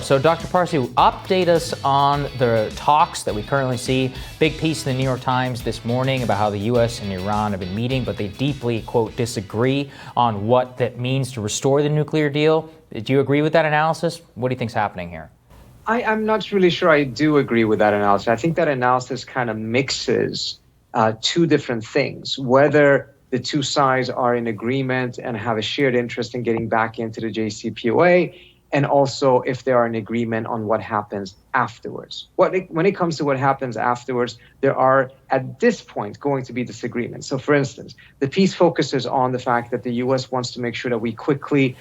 So, Dr. Parsi, update us on the talks that we currently see. Big piece in the New York Times this morning about how the U.S. and Iran have been meeting, but they deeply, quote, disagree on what that means to restore the nuclear deal. Do you agree with that analysis? What do you think's happening here? I'm not really sure I do agree with that analysis. I think that analysis kind of mixes two different things, whether the two sides are in agreement and have a shared interest in getting back into the JCPOA, and also if they are in agreement on what happens afterwards. When it comes to what happens afterwards, there are, at this point, going to be disagreements. So, for instance, the piece focuses on the fact that the U.S. wants to make sure that we quickly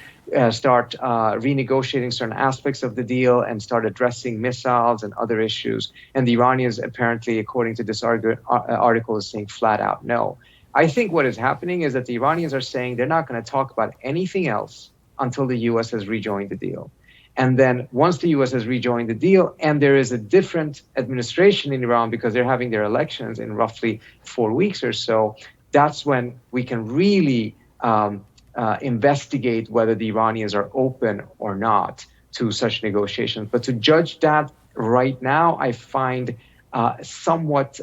start renegotiating certain aspects of the deal and start addressing missiles and other issues. And the Iranians, apparently, according to this article, is saying flat out no. I think what is happening is that the Iranians are saying they're not going to talk about anything else until the U.S. has rejoined the deal. And then once the U.S. has rejoined the deal and there is a different administration in Iran because they're having their elections in roughly 4 weeks or so, that's when we can really investigate whether the Iranians are open or not to such negotiations. But to judge that right now, I find somewhat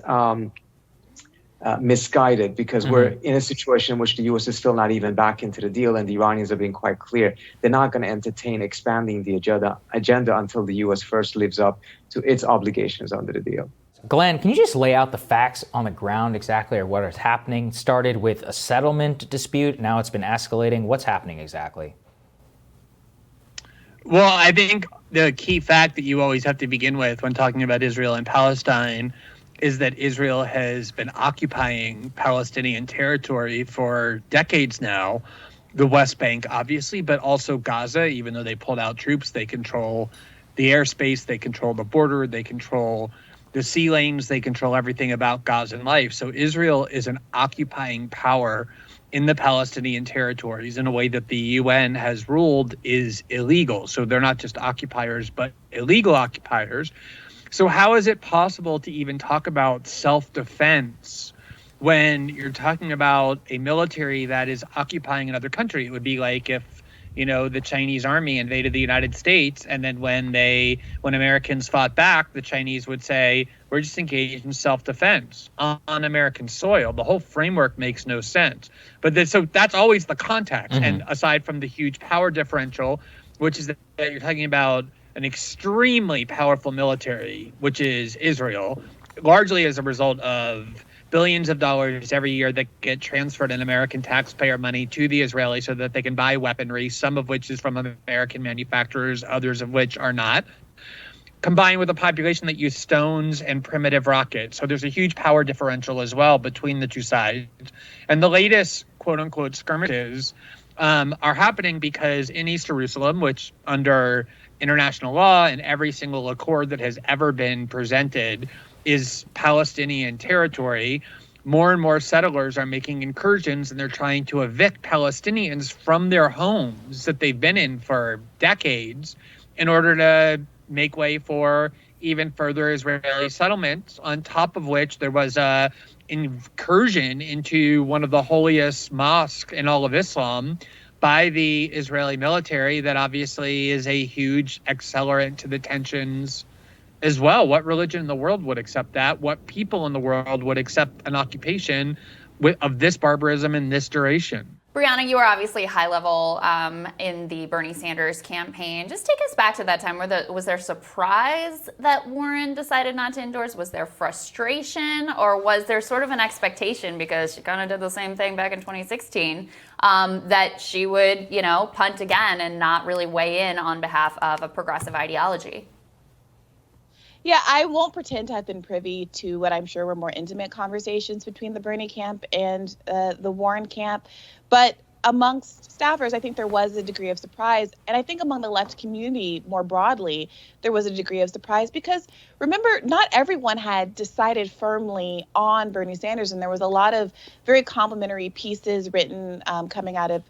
misguided, because we're in a situation in which the U.S. is still not even back into the deal, and the Iranians are being quite clear. They're not going to entertain expanding the agenda until the U.S. first lives up to its obligations under the deal. Glenn, can you just lay out the facts on the ground exactly, or what is happening? Started with a settlement dispute, now it's been escalating. What's happening exactly? Well, I think the key fact that you always have to begin with when talking about Israel and Palestine is that Israel has been occupying Palestinian territory for decades now. The West Bank, obviously, but also Gaza. Even though they pulled out troops, they control the airspace, they control the border, they control the sea lanes, they control everything about Gazan life. So Israel is an occupying power in the Palestinian territories in a way that the UN has ruled is illegal. So they're not just occupiers, but illegal occupiers. So how is it possible to even talk about self-defense when you're talking about a military that is occupying another country? It would be like if, the Chinese army invaded the United States, and then when Americans fought back, the Chinese would say, we're just engaged in self-defense on American soil. The whole framework makes no sense. So that's always the context. Mm-hmm. And aside from the huge power differential, which is that you're talking about an extremely powerful military, which is Israel, largely as a result of billions of dollars every year that get transferred in American taxpayer money to the Israelis so that they can buy weaponry, some of which is from American manufacturers, others of which are not, combined with a population that use stones and primitive rockets. So there's a huge power differential as well between the two sides. And the latest quote-unquote skirmishes are happening because in East Jerusalem, which under international law and every single accord that has ever been presented is Palestinian territory, more and more settlers are making incursions, and they're trying to evict Palestinians from their homes that they've been in for decades in order to make way for even further Israeli settlements, on top of which there was a incursion into one of the holiest mosques in all of Islam by the Israeli military that obviously is a huge accelerant to the tensions as well. What religion in the world would accept that? What people in the world would accept an occupation of this barbarism in this duration? Brianna, you were obviously high level in the Bernie Sanders campaign. Just take us back to that time. Was there surprise that Warren decided not to endorse? Was there frustration, or was there sort of an expectation, because she kind of did the same thing back in 2016, that she would, punt again and not really weigh in on behalf of a progressive ideology? Yeah, I won't pretend to have been privy to what I'm sure were more intimate conversations between the Bernie camp and the Warren camp. But amongst staffers, I think there was a degree of surprise. And I think among the left community more broadly, there was a degree of surprise because, remember, not everyone had decided firmly on Bernie Sanders. And there was a lot of very complimentary pieces written coming out of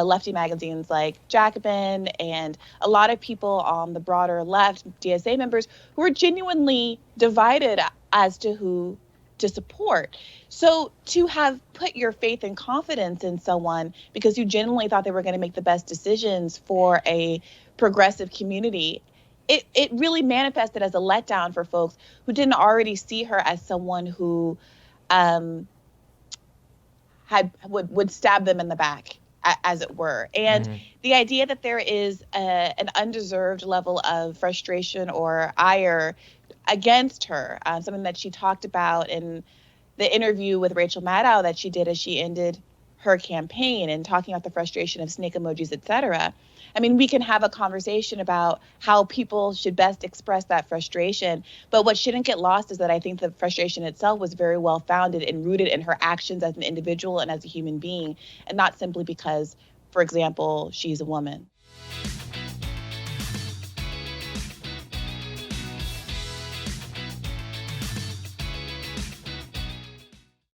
lefty magazines like Jacobin, and a lot of people on the broader left, DSA members, who were genuinely divided as to who to support. So to have put your faith and confidence in someone because you genuinely thought they were going to make the best decisions for a progressive community it really manifested as a letdown for folks who didn't already see her as someone who would stab them in the back, as it were. And the idea that there is an undeserved level of frustration or ire against her, something that she talked about in the interview with Rachel Maddow that she did as she ended her campaign, and talking about the frustration of snake emojis, et cetera. I mean, we can have a conversation about how people should best express that frustration. But what shouldn't get lost is that I think the frustration itself was very well founded and rooted in her actions as an individual and as a human being, and not simply because, for example, she's a woman.